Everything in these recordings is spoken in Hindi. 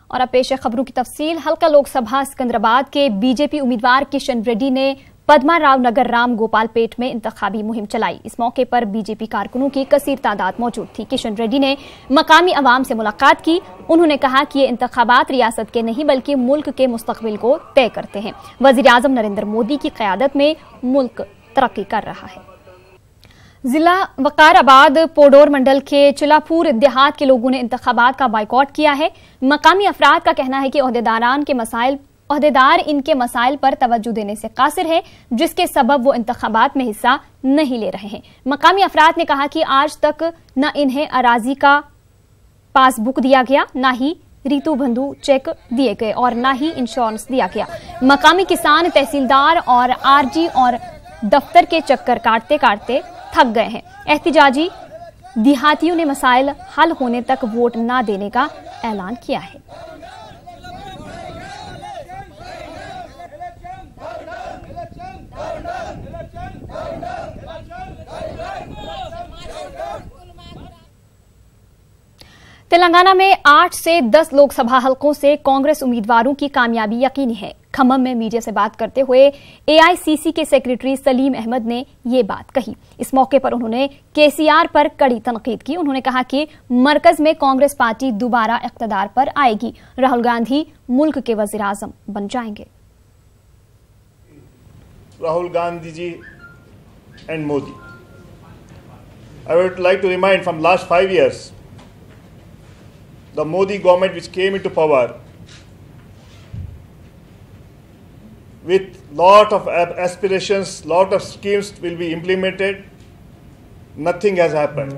और अब पेश है खबरों की तफसील। हल्का लोकसभा सिकंदराबाद के बीजेपी उम्मीदवार किशन रेड्डी ने पद्माराव नगर राम गोपालपेट में इंतखाबी मुहिम चलाई। इस मौके पर बीजेपी कारकुनों की कसीर तादाद मौजूद थी। किशन रेड्डी ने मकामी अवाम से मुलाकात की। उन्होंने कहा कि ये इंतखाबात रियासत के नहीं बल्कि मुल्क के मुस्तकबिल को तय करते हैं। वजीर आजम नरेंद्र मोदी की क़यादत में मुल्क तरक्की कर रहा है। जिला वकाराबाद पोडोर मंडल के चिलापुर देहात के लोगों ने इंतखाबात का बाइकॉट किया है। मकामी अफराद का कहना है कि ओहदेदार इनके मसाइल पर तवज्जो देने से कासिर है, जिसके सबब वो इंतखाबात में हिस्सा नहीं ले रहे हैं। मकामी अफराद ने कहा कि आज तक न इन्हें अराजी का पासबुक दिया गया, न ही ऋतु बंधु चेक दिए गए और न ही इंश्योरेंस दिया गया। मकामी किसान तहसीलदार और आरजी और दफ्तर के चक्कर काटते काटते थक गए हैं। एहतिजाजी देहातियों ने मसाइल हल होने तक वोट न देने का ऐलान किया है। तेलंगाना में 8 से 10 लोकसभा हलकों से कांग्रेस उम्मीदवारों की कामयाबी यकीनी है। खम्मम में मीडिया से बात करते हुए एआईसीसी के सेक्रेटरी सलीम अहमद ने ये बात कही। इस मौके पर उन्होंने केसीआर पर कड़ी तनकीद की। उन्होंने कहा कि मरकज में कांग्रेस पार्टी दोबारा इख्तिदार पर आएगी। राहुल गांधी मुल्क के वजीर आजम बन जाएंगे। Rahul Gandhi ji and Modi, I would like to remind from last 5 years the Modi government which came into power with lot of aspirations, lot of schemes will be implemented. Nothing has happened.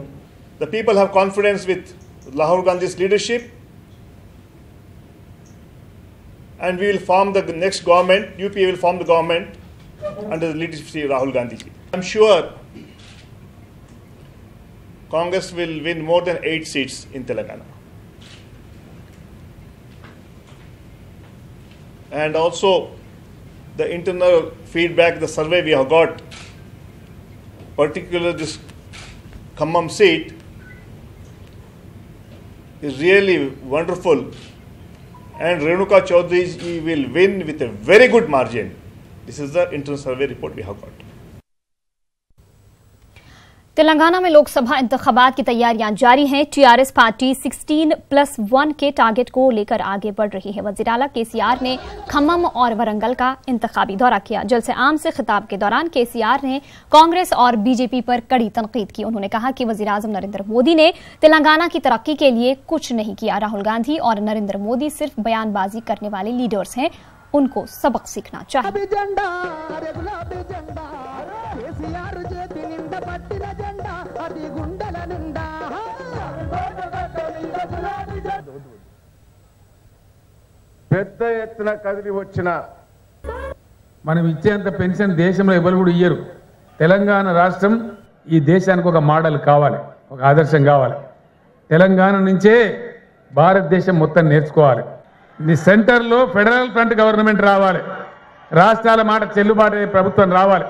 The people have confidence with Rahul Gandhi's leadership, and we will form the next government. UP will form the government under the leadership of Rahul Gandhi ji. I'm sure Congress will win more than 8 seats in Telangana. And also the internal feedback, the survey we have got, particularly this Khammam seat, is really wonderful, and Renuka Chaudhary ji will win with a very good margin. This is the internal survey report we have got. Telangana में लोकसभा इंतखाबात की तैयारियां जारी हैं। टीआरएस पार्टी 16+1 के टारगेट को लेकर आगे बढ़ रही है। वज़ीर आला केसीआर ने खम्मम और वरंगल का इंतखाबी दौरा किया। जलसे आम से खिताब के दौरान केसीआर ने कांग्रेस और बीजेपी पर कड़ी तनकीद की। उन्होंने कहा कि वज़ीर आज़म नरेंद्र मोदी ने तेलंगाना की तरक्की के लिए कुछ नहीं किया। राहुल गांधी और नरेंद्र मोदी सिर्फ बयानबाजी करने वाले लीडर्स हैं, उनको सबक सीखना चाहिए। పెద్ద ఎత్తున కదిలి వచ్చిన మనం ఇచ్చేంత పెన్షన్ దేశంలో ఎవరు కూడా ఇయ్యరు. తెలంగాణ రాష్ట్రం ఈ దేశానికి ఒక మోడల్ కావాలి, ఒక ఆదర్శం కావాలి. తెలంగాణ నుంచే భారతదేశం మొత్తం నేర్చుకోవాలి. ఈ సెంటర్లో ఫెడరల్ ఫ్రంట్ గవర్నమెంట్ రావాలి, రాష్ట్రాల మాట చెల్లుబాటు అయ్యే ప్రభుత్వం రావాలి.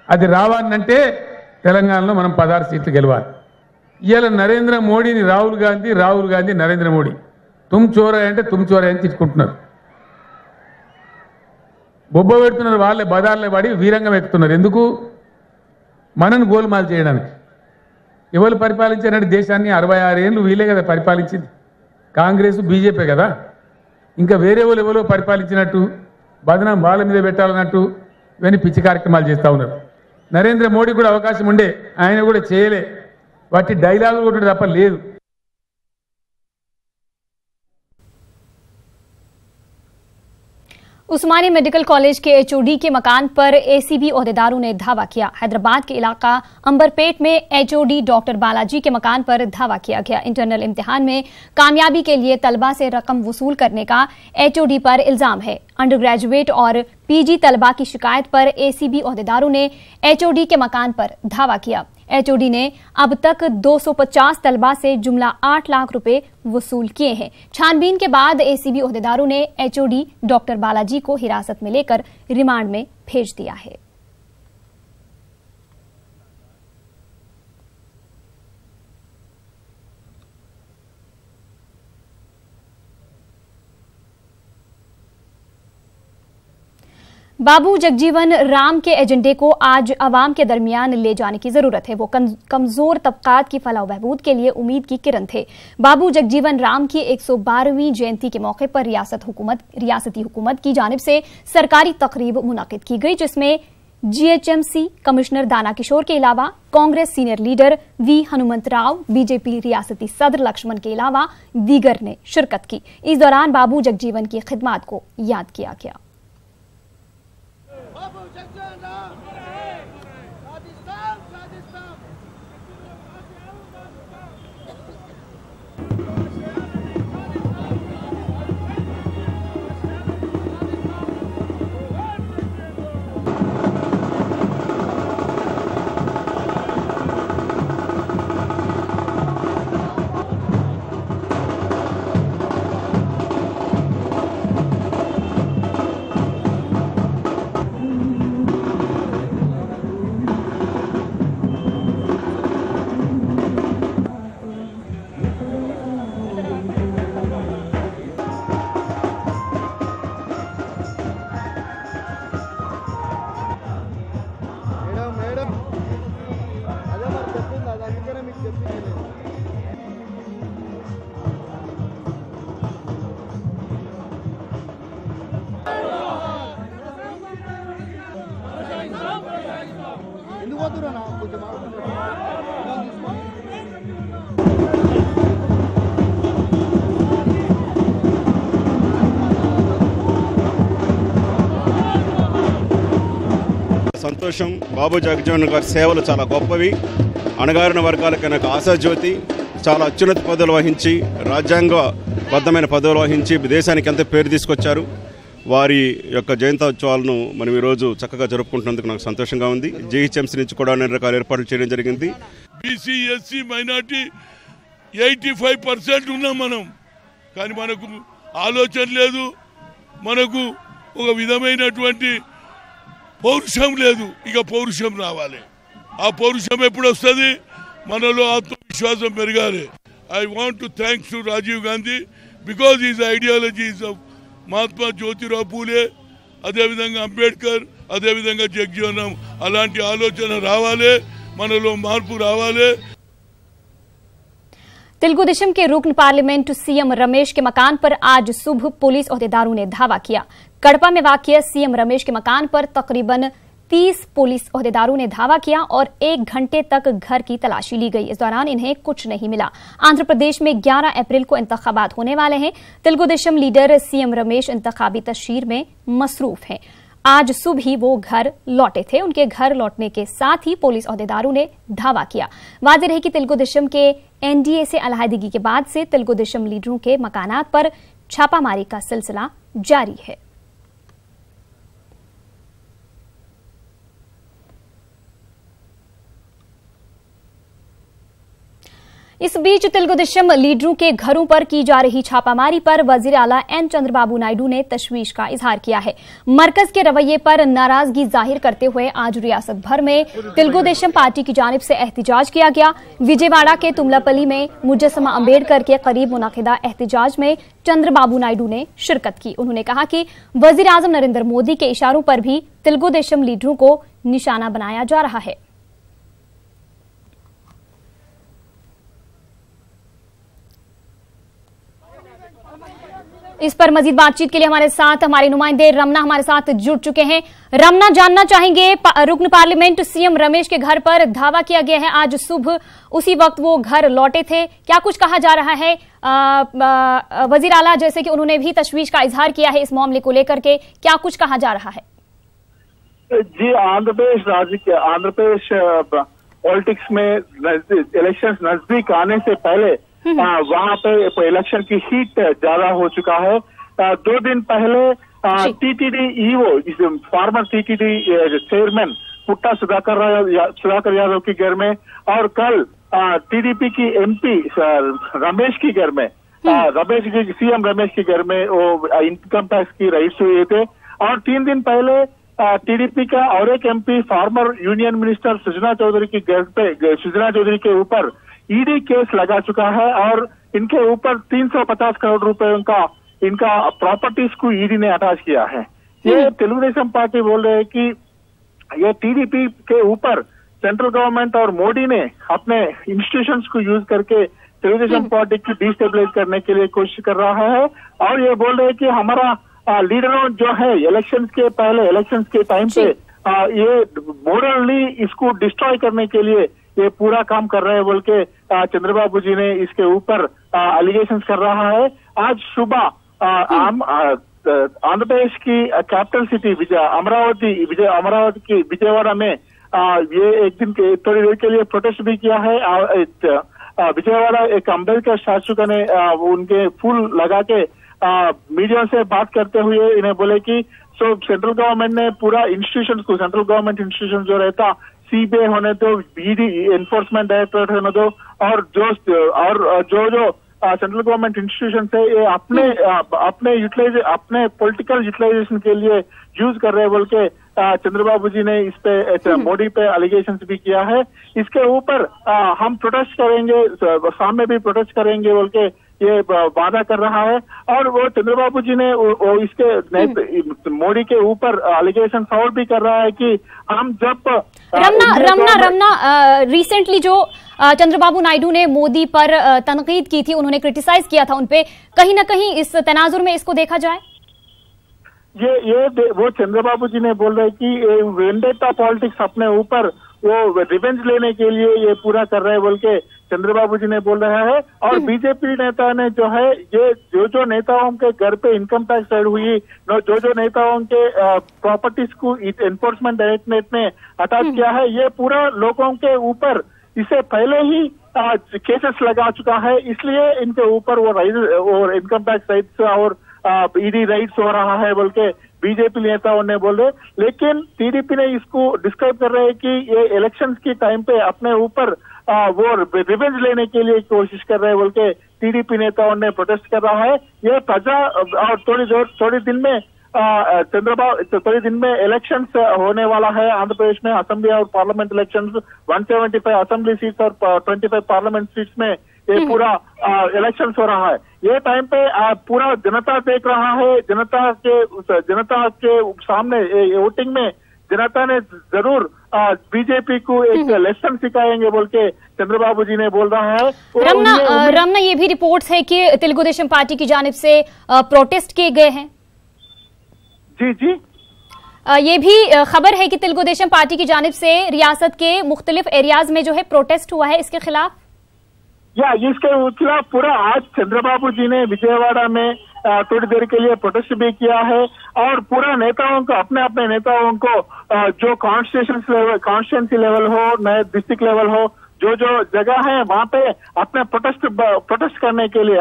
అది రావాలంటే తెలంగాణలో మనం 16 సీట్లు గెలవాలి. ఇవాళ నరేంద్ర మోడీని రాహుల్ గాంధీ నరేంద్ర మోడీ తుమ్ చోరే అంటే తుమ్ చోరే అని తిట్టుకుంటున్నారు. బొబ్బ పెడుతున్నారు, వాళ్ళే బదార్లే పడి వీరంగం ఎక్కుతున్నారు. ఎందుకు? మనను గోల్మాల్ చేయడానికి. ఎవరు పరిపాలించారంటే దేశాన్ని 66 ఏళ్ళు వీలే కదా పరిపాలించింది, కాంగ్రెస్ బీజేపీ కదా. ఇంకా వేరే వాళ్ళు ఎవరో పరిపాలించినట్టు బదనాం వాళ్ళ మీద పెట్టాలన్నట్టు ఇవన్నీ పిచ్చి కార్యక్రమాలు చేస్తూ ఉన్నారు. నరేంద్ర మోడీ కూడా అవకాశం ఉండే, ఆయన కూడా చేయలే. వాటి డైలాగులు కూడా తప్ప లేదు. उस्मानी मेडिकल कॉलेज के एचओडी के मकान पर एसीबी ओहदेदारों ने धावा किया। हैदराबाद के इलाका अंबरपेट में एचओडी डॉक्टर बालाजी के मकान पर धावा किया गया। इंटरनल इम्तिहान में कामयाबी के लिए तलबा से रकम वसूल करने का एचओडी पर इल्जाम है। अंडर ग्रेजुएट और पीजी तलबा की शिकायत पर एसीबी ओहदेदारों ने एचओडी के मकान पर धावा किया। एचओडी ने अब तक 250 तलबा से जुमला 8 लाख रुपए वसूल किए हैं। छानबीन के बाद एसीबी ओहदेदारों ने एचओडी डॉक्टर बालाजी को हिरासत में लेकर रिमांड में भेज दिया है। बाबू जगजीवन राम के एजेंडे को आज आवाम के दरमियान ले जाने की जरूरत है। वो कमजोर तबकात की फलाह बहबूद के लिए उम्मीद की किरण थे। बाबू जगजीवन राम की 112वीं जयंती के मौके पर रियासती हुकूमत की जानिब से सरकारी तकरीब मुनक़िद की गई, जिसमें GHMC कमिश्नर दाना किशोर के अलावा Congress senior leader V Hanumant Rao, BJP रियासती सदर लक्ष्मण के अलावा दीगर ने शिरकत की। इस दौरान बाबू जगजीवन की खिदमत को याद किया गया। సంతోషం. బాబు జగజీవన్ గారి సేవలు చాలా గొప్పవి. అణగారిన వర్గాలకైనా ఆశాజ్యోతి, చాలా అత్యున్నత పదవులు వహించి రాజ్యాంగబద్ధమైన పదవులు వహించి దేశానికి ఎంత పేరు తీసుకొచ్చారు. వారి యొక్క జయంతోత్సవాలను మనం ఈరోజు చక్కగా జరుపుకుంటున్నందుకు నాకు సంతోషంగా ఉంది. GHMC నుంచి కూడా అన్ని రకాల ఏర్పాట్లు చేయడం జరిగింది. బీసీ ఎస్సీ మైనార్టీ 85% ఉన్నాం మనం, కానీ మనకు ఆలోచన లేదు, మనకు ఒక విధమైనటువంటి పౌరుషం లేదు. ఇక పౌరుషం రావాలి. ఆ పౌరుషం ఎప్పుడు వస్తుంది? మనలో ఆత్మవిశ్వాసం పెరగాలి. I want to thanks to Rajiv Gandhi because his ideologies of Mahatma Jyotirao Phule, అదేవిధంగా అంబేద్కర్, అదేవిధంగా జగజీవన్ రామ్. అలాంటి ఆలోచన రావాలి, మనలో మార్పు రావాలి. तेलुगु देशम के रुकन पार्लियामेंट CM रमेश के मकान पर आज सुबह पुलिस ओहदेदारों ने धावा किया। कड़पा में वाक़िया CM रमेश के मकान पर तकरीबन 30 पुलिस ओहदेदारों ने धावा किया और 1 घंटे तक घर की तलाशी ली गई। इस दौरान इन्हें कुछ नहीं मिला। आंध्र प्रदेश में 11 अप्रैल को इंतखाबात होने वाले हैं। तेलुगु देशम लीडर CM रमेश इंतखाबी तशहीर में मसरूफ हैं। आज सुबह ही वो घर लौटे थे। उनके घर लौटने के साथ ही पुलिस ओहदेदारों ने धावा किया। वाज़ेह रहे कि तेलुगु देशम के NDA से अलहदगी के बाद से तेलुगु देशम लीडरों के मकानात पर छापामारी का सिलसिला जारी है। इस बीच तेलुगु देशम लीडरों के घरों पर की जा रही छापामारी पर वजीर आला N चंद्रबाबू नायडू ने तशवीश का इजहार किया है। मरकज के रवैये पर नाराजगी जाहिर करते हुए आज रियासत भर में तेलुगु देशम पार्टी की जानिब से एहतिजाज किया गया। विजयवाड़ा के तुमलापल्ली में मुजस्समा अम्बेडकर के करीब मुनाकिदा एहतिजाज में चंद्रबाबू नायडू ने शिरकत की। उन्होंने कहा कि वजीर आजम नरेंद्र मोदी के इशारों पर भी तेलुगु देशम लीडरों को निशाना बनाया जा रहा है। इस पर मजीद बातचीत के लिए हमारे नुमाइंदे रमना हमारे साथ जुड़ चुके हैं। रमना, जानना चाहेंगे, रुकन पार्लियामेंट CM रमेश के घर पर धावा किया गया है आज सुबह, उसी वक्त वो घर लौटे थे, क्या कुछ कहा जा रहा है? वजीर आला जैसे कि उन्होंने भी तशवीश का इजहार किया है इस मामले को लेकर के, क्या कुछ कहा जा रहा है? जी, आंध्र प्रदेश पॉलिटिक्स में इलेक्शन नजदीक आने से पहले वहाँ पे इलेक्शन की हीट ज्यादा हो चुका है। 2 दिन पहले TTD EO former TTD chairman Putta Sudhakar Yadav के घर में और कल TDP की MP रमेश की घर में CM रमेश के घर में वो इनकम टैक्स की रजिस्टर हुए थे। और 3 दिन पहले TDP का और एक MP former union minister Sujana Chowdary के ऊपर ED केस लगा चुका है और इनके ऊपर 350 करोड़ रुपए इनका प्रॉपर्टीज को ED ने अटैच किया है। ये तेलुगुदेशम पार्टी बोल रहे हैं कि ये टीडीपी के ऊपर सेंट्रल गवर्नमेंट और मोदी ने अपने इंस्टीट्यूशंस को यूज करके तेलुगुदेशम पार्टी की डिस्टेबलाइज करने के लिए कोशिश कर रहा है। और ये बोल रहे हैं कि हमारा लीडरों जो है इलेक्शंस के पहले, इलेक्शंस के टाइम पे ये मोरली इसको डिस्ट्रॉय करने के लिए ये पूरा काम कर रहे हैं बोल के चंद्रबाबू जी ने इसके ऊपर एलिगेशंस कर रहा है। आज सुबह आंध्र प्रदेश की कैपिटल सिटी अमरावती की विजयवाड़ा में ये एक दिन के थोड़ी देर के लिए प्रोटेस्ट भी किया है। विजयवाड़ा एक अम्बेडकर स्टैचू का ने उनके फूल लगा के मीडिया से बात करते हुए इन्हें बोले कि सेंट्रल गवर्नमेंट ने पूरा इंस्टीट्यूशन को, सेंट्रल गवर्नमेंट इंस्टीट्यूशन जो रहता सीबीआई होने दो, ईडी एनफोर्समेंट डायरेक्टरेट होने दो, और जो सेंट्रल गवर्नमेंट इंस्टीट्यूशन है ये अपने पॉलिटिकल यूटिलाइजेशन के लिए यूज कर रहे हैं बोल के चंद्रबाबू जी ने इस पे मोदी पे एलिगेशन भी किया है। इसके ऊपर हम प्रोटेस्ट करेंगे, सामने भी प्रोटेस्ट करेंगे बोल के ये वादा कर रहा है। और वो चंद्रबाबू जी ने वो इसके मोदी के ऊपर एलिगेशन और भी कर रहा है कि हम जब रमना रिसेंटली जो चंद्रबाबू नायडू ने मोदी पर तनकीद की थी, उन्होंने क्रिटिसाइज किया था उनपे, कहीं ना कहीं इस तनाजुर में इसको देखा जाए। वो चंद्रबाबू जी ने बोल रहे कि वेंडेटा पॉलिटिक्स अपने ऊपर वो रिवेंज लेने के लिए ये पूरा कर रहे हैं बोल के चंद्रबाबू जी ने बोल रहा है। और बीजेपी नेता ने जो है ये जो नेताओं के घर पे इनकम टैक्स रेड हुई, जो नेताओं के प्रॉपर्टीज को एनफोर्समेंट डायरेक्टरेट ने अटैच किया है, ये पूरा लोगों के ऊपर इससे पहले ही केसेस लगा चुका है। इसलिए इनके ऊपर वो इनकम टैक्स राइट्स और ईडी राइट्स हो रहा है बोल के बीजेपी नेताओं ने बोले। लेकिन टीडीपी ने इसको डिस्क्राइब कर रहे हैं कि ये इलेक्शंस के टाइम पे अपने ऊपर वो रिवेंज लेने के लिए कोशिश कर रहे हैं बोल के टीडीपी नेताओं ने प्रोटेस्ट कर रहा है। ये प्रजा और थोड़ी दिन में इलेक्शंस होने वाला है आंध्र प्रदेश में, असेंबली और पार्लियामेंट इलेक्शंस 175 असेंबली सीट्स और 25 पार्लियामेंट सीट्स में ये पूरा इलेक्शंस हो रहा है। ये टाइम पे पूरा जनता देख रहा है, जनता के सामने वोटिंग में जनता ने जरूर बीजेपी को एक लेसन सिखाएंगे बोल के चंद्रबाबू जी ने बोल रहा है। रमना ये भी रिपोर्ट्स है कि तेलुगुदेशम पार्टी की जानिब से प्रोटेस्ट किए गए हैं। जी ये भी खबर है कि तेलुगुदेशम पार्टी की जानिब से रियासत के मुख्तलिफ एरियाज में जो है प्रोटेस्ट हुआ है इसके खिलाफ। इसके खिलाफ पूरा आज चंद्रबाबू जी ने विजयवाड़ा में थोड़ी देर के लिए प्रोटेस्ट भी किया है। और पूरा नेताओं को, अपने नेताओं को जो कॉन्स्टिट्यूंसी लेवल हो, नए डिस्ट्रिक्ट लेवल हो, जो जगह है वहां पे अपने प्रोटेस्ट करने के लिए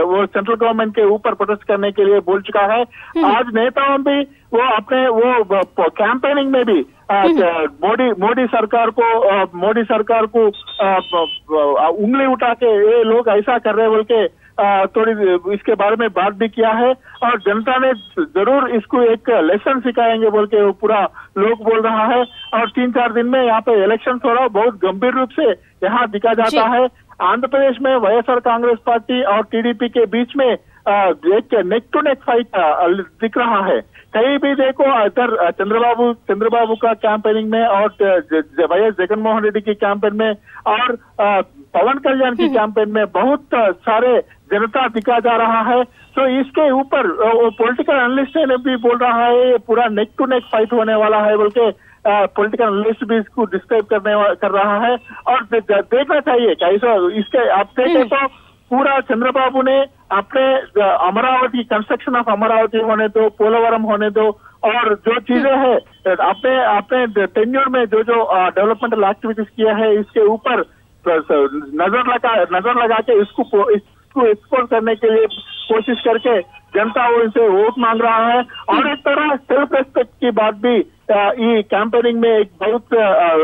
वो सेंट्रल गवर्नमेंट के ऊपर प्रोटेस्ट करने के लिए बोल चुका है। आज नेताओं भी वो कैंपेनिंग में भी मोदी सरकार को उंगली उठा के ये लोग ऐसा कर रहे हैं बोल के थोड़ी इसके बारे में बात भी किया है। और जनता ने जरूर इसको एक लेसन सिखाएंगे बोल के वो पूरा लोग बोल रहा है। और 3-4 दिन में यहाँ पे इलेक्शन हो रहा, बहुत गंभीर रूप से यहाँ दिखा जाता है। आंध्र प्रदेश में वाईएसआर कांग्रेस पार्टी और टीडीपी के बीच में एक नेक टू नेक फाइट दिख रहा है। कहीं भी देखो, इधर चंद्रबाबू का कैंपेनिंग में और वाईएस जगनमोहन रेड्डी की कैंपेन में और पवन कल्याण की कैंपेन में बहुत सारे जनता दिखा जा रहा है। तो इसके ऊपर पॉलिटिकल एनालिस्ट ने भी बोल रहा है ये पूरा नेक टू नेक फाइट होने वाला है बोल के पॉलिटिकल एनालिस्ट भी इसको डिस्क्राइब कर रहा है। और देखना चाहिए कैसा इसके आप देखें तो पूरा चंद्रबाबू ने अपने अमरावती, कंस्ट्रक्शन ऑफ अमरावती होने दो, पोलवरम होने दो, और जो चीजें हैं अपने टेन्योर में जो डेवलपमेंटल एक्टिविटीज किया है इसके ऊपर नजर लगा के इसको एक्सपोज करने के लिए कोशिश करके जनता वो इनसे वोट मांग रहा है। और एक तरह सेल्फ रेस्पेक्ट की बात भी ये कैंपेनिंग में एक बहुत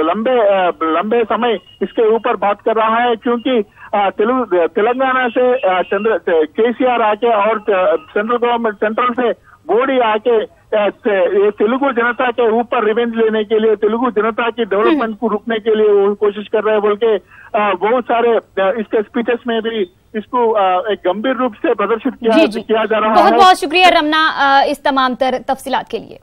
लंबे समय इसके ऊपर बात कर रहा है। क्योंकि तेलंगाना से केसीआर आके और सेंट्रल से मोदी आके ये तेलुगु जनता के ऊपर रिवेंज लेने के लिए, तेलुगु जनता की डेवलपमेंट को रुकने के लिए वो कोशिश कर रहे हैं बोल के बहुत सारे इसके स्पीचेस में भी इसको एक गंभीर रूप से प्रदर्शित किया जा रहा है। बहुत बहुत शुक्रिया रमना इस तमाम तफसीलात के लिए।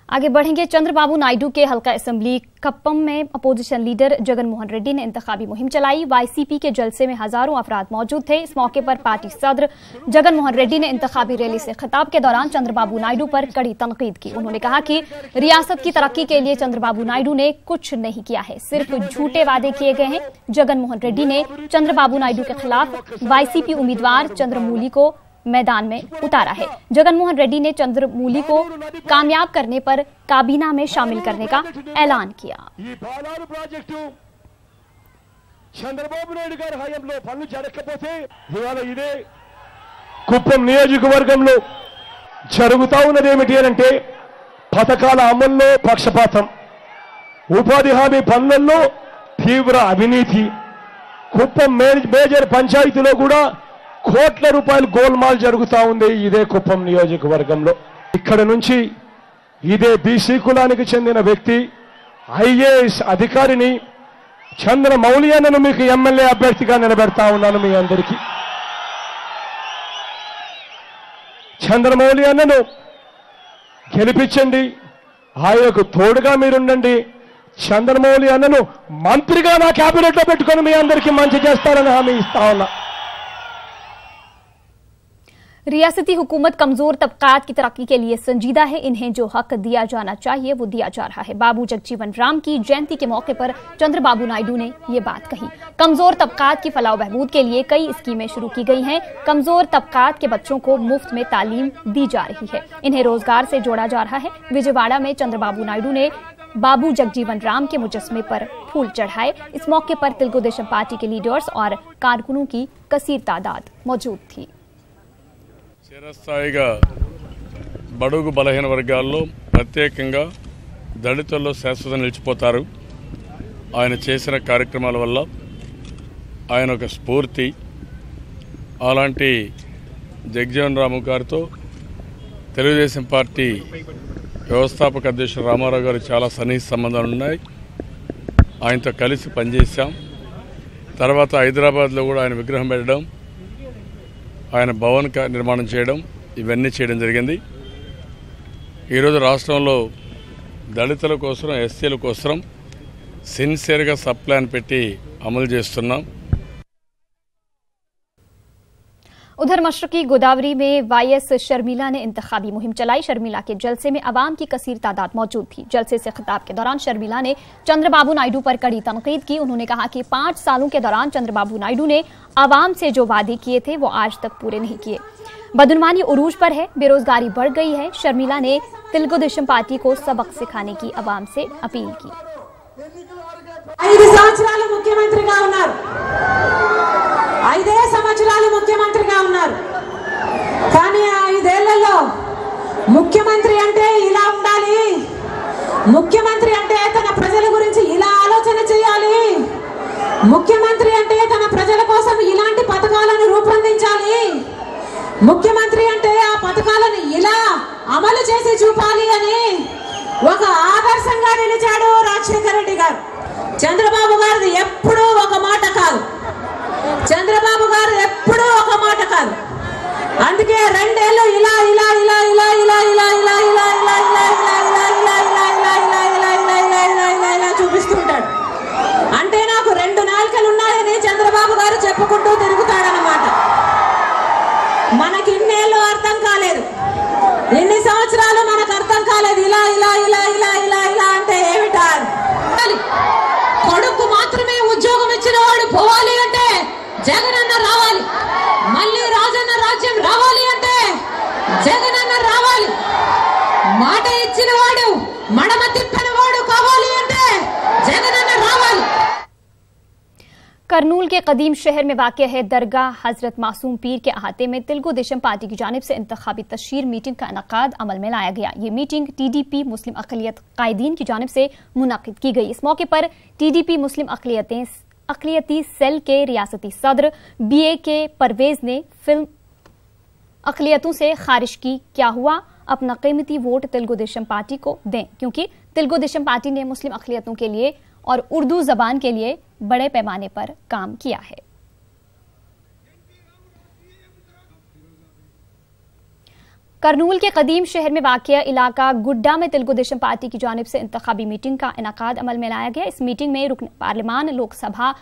आगे बढ़ेंगे। चंद्रबाबू नायडू के हल्का असेंबली कप्पम में अपोजिशन लीडर जगन मोहन रेड्डी ने इंतखाबी मुहिम चलाई। वाईसीपी के जलसे में हजारों अफराद मौजूद थे। इस मौके पर पार्टी सदर जगन मोहन रेड्डी ने इंतखाबी रैली से खिताब के दौरान चंद्रबाबू नायडू पर कड़ी तनकीद की। उन्होंने कहा कि रियासत की तरक्की के लिए चंद्रबाबू नायडू ने कुछ नहीं किया है, सिर्फ झूठे वादे किए गए हैं। जगन मोहन रेड्डी ने चंद्रबाबू नायडू के खिलाफ वाईसीपी उम्मीदवार चंद्रमौली को मैदान में उतारा है। जगनमोहन रेड्डी ने चंद्रमौली को कामयाब करने पर काबीना में शामिल करने का ऐलान किया। చంద్రబాబు నాయుడు గారి హయాంలో పనులు జరగకపోతే ఇవాళ ఇదే కుప్పం నియోజకవర్గంలో జరుగుతా ఉన్నది ఏమిటి అంటే పథకాల అమల్లో పక్షపాతం, ఉపాధి హామీ పనులలో తీవ్ర అవినీతి, కుప్పం మేజర్ పంచాయతీలో కూడా కోట్ల రూపాయలు గోల్మాల్ జరుగుతా ఉంది ఇదే కుప్పం నియోజకవర్గంలో। ఇక్కడ నుంచి ఇదే బీసీ కులానికి చెందిన వ్యక్తి ఐఏఎస్ అధికారిని చంద్రమౌళి అన్నను మీకు ఎమ్మెల్యే అభ్యర్థిగా నిలబెడతా ఉన్నాను। మీ అందరికీ చంద్రమౌళి అన్నను గెలిపించండి, ఆయనకు తోడుగా మీరుండండి। చంద్రమౌళి అన్నను మంత్రిగా నా క్యాబినెట్ లో పెట్టుకొని మీ అందరికీ మంచి చేస్తారని హామీ ఇస్తా ఉన్నా। रियासती हुकूमत कमजोर तबकात की तरक्की के लिए संजीदा है। इन्हें जो हक दिया जाना चाहिए वो दिया जा रहा है। बाबू जगजीवन राम की जयंती के मौके पर चंद्रबाबू नायडू ने ये बात कही। कमजोर तबकात की फलाह बहबूद के लिए कई स्कीमें शुरू की गई हैं। कमजोर तबकात के बच्चों को मुफ्त में तालीम दी जा रही है, इन्हें रोजगार से जोड़ा जा रहा है। विजयवाड़ा में चंद्रबाबू नायडू ने बाबू जगजीवन राम के मुजस्मे पर फूल चढ़ाए। इस मौके पर तेलुगु देशम पार्टी के लीडर्स और कारकुनों की कसीर तादाद मौजूद थी। చిరస్థాయిగా బడుగు బలహీన వర్గాల్లో ప్రత్యేకంగా దళితుల్లో శాశ్వతంగా నిలిచిపోతారు। ఆయన చేసిన కార్యక్రమాల వల్ల ఆయన ఒక స్ఫూర్తి। అలాంటి జగజీవన్ రాము గారితో తెలుగుదేశం పార్టీ వ్యవస్థాపక అధ్యక్షుడు రామారావు గారు చాలా సన్నిహిత సంబంధాలు ఉన్నాయి। ఆయనతో కలిసి పనిచేశాం। తర్వాత హైదరాబాద్లో కూడా ఆయన విగ్రహం పెట్టడం, ఆయన భవన్ నిర్మాణం చేయడం, ఇవన్నీ చేయడం జరిగింది। ఈరోజు రాష్ట్రంలో దళితుల కోసం, ఎస్సీల కోసం సిన్సియర్గా సబ్ ప్లాన్ పెట్టి అమలు చేస్తున్నాం। उधर मशरकी गोदावरी में वाईएस शर्मिला ने इंतखाबी मुहिम चलाई। शर्मिला के जलसे में अवाम की कसीर तादाद मौजूद थी। जलसे से खिताब के दौरान शर्मिला ने चंद्रबाबू नायडू पर कड़ी तनकीद की। उन्होंने कहा कि 5 सालों के दौरान चंद्रबाबू नायडू ने अवाम से जो वादे किए थे वो आज तक पूरे नहीं किए। बदनुमानी उरूज पर है, बेरोजगारी बढ़ गई है। शर्मिला ने तेलुगु देशम पार्टी को सबक सिखाने की अवाम से अपील की। 5 సంవత్సరాలు ముఖ్యమంత్రిగా ఉన్నారు, 5 సంవత్సరాలు ముఖ్యమంత్రిగా ఉన్నారు। కానీ 5 ఏళ్లలో ముఖ్యమంత్రి అంటే ఇలా ఉండాలి, ముఖ్యమంత్రి అంటే తన ప్రజల గురించి ఇలా ఆలోచన చేయాలి, ముఖ్యమంత్రి అంటే తన ప్రజల కోసం ఇలాంటి పథకాలను రూపొందించాలి, ముఖ్యమంత్రి అంటే ఆ పథకాలను ఇలా అమలు చేసి చూపాలి అని ఒక ఆదర్శంగా నిలిచాడు రాజశేఖర రెడ్డి గారు। చంద్రబాబు గారిది ఎప్పుడూ ఒక మాట కాదు, చంద్రబాబు గారు ఎప్పుడూ ఒక మాట కాదు। అందుకే 2 ఏళ్ళు ఇలా ఇలా ఇలా ఇలా ఇలా ఇలా ఇలా ఇలా ఇలా ఇలా ఇలా చూపిస్తుంటాడు। అంటే నాకు 2 నాలుకలు ఉన్నాయని చంద్రబాబు గారు చెప్పుకుంటూ తిరుగుతాడనమాట। మనకి ఇన్నేళ్ళు అర్థం కాలేదు, ఇన్ని సంవత్సరాలు మనకు అర్థం కాలేదు। ఇలా ఇలా ఇలా ఇలా ఇలా ఇలా అంటే ఏమిటా? కొడుకు మాత్రమే ఉద్యోగం ఇచ్చిన వాడు పోవాలి అంటే జగనన్న రావాలి, మళ్ళీ రాజన్న రాజ్యం రావాలి అంటే జగనన్న రావాలి, మాట ఇచ్చిన వాడు మడమ తిప్పని వాడు కావాలి అంటే జగనన్న రావాలి। करनूल के कदीम शहर में वाक़ है दरगाह हजरत मासूम पीर के अहाते में तेलुगु देशम पार्टी की जानिब से इंतखाबी तशहीर मीटिंग का इनकाद अमल में लाया गया। ये मीटिंग टीडीपी मुस्लिम अक़लियत कायदीन की जानिब से मुनक़िद की गई। इस मौके पर टीडीपी मुस्लिम अक़लियती सेल के रियासती सदर BA के परवेज ने अक़लियतों से खारिज की। क्या हुआ? अपना कीमती वोट तेलुगु देशम पार्टी को दें, क्योंकि तेलुगु देशम पार्टी ने मुस्लिम अक़लियतों के लिए और उर्दू जबान के लिए बड़े पैमाने पर काम किया है। करनूल के कदीम शहर में वाक़िया इलाका गुड्डा में तेलुगु देशम पार्टी की जानिब से इंतखाबी मीटिंग का इनेकाद अमल में लाया गया। इस मीटिंग में रुकन पार्लिमान लोकसभा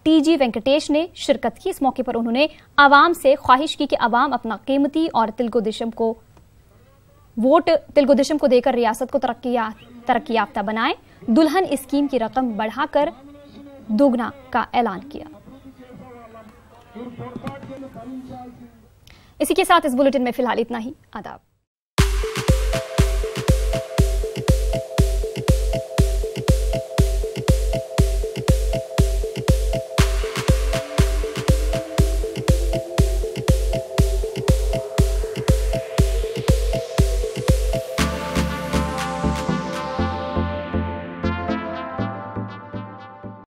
टीजी वेंकटेश ने शिरकत की। इस मौके पर उन्होंने आवाम से ख्वाहिश की कि आवाम अपना कीमती और तेलुगु देशम को वोट तेलुगु देशम को देकर रियासत को तरक्की याफ्ता बनाए। दुल्हन स्कीम की रकम बढ़ाकर दोगुना का ऐलान किया। इसी के साथ इस बुलेटिन में फिलहाल इतना ही। आदाब।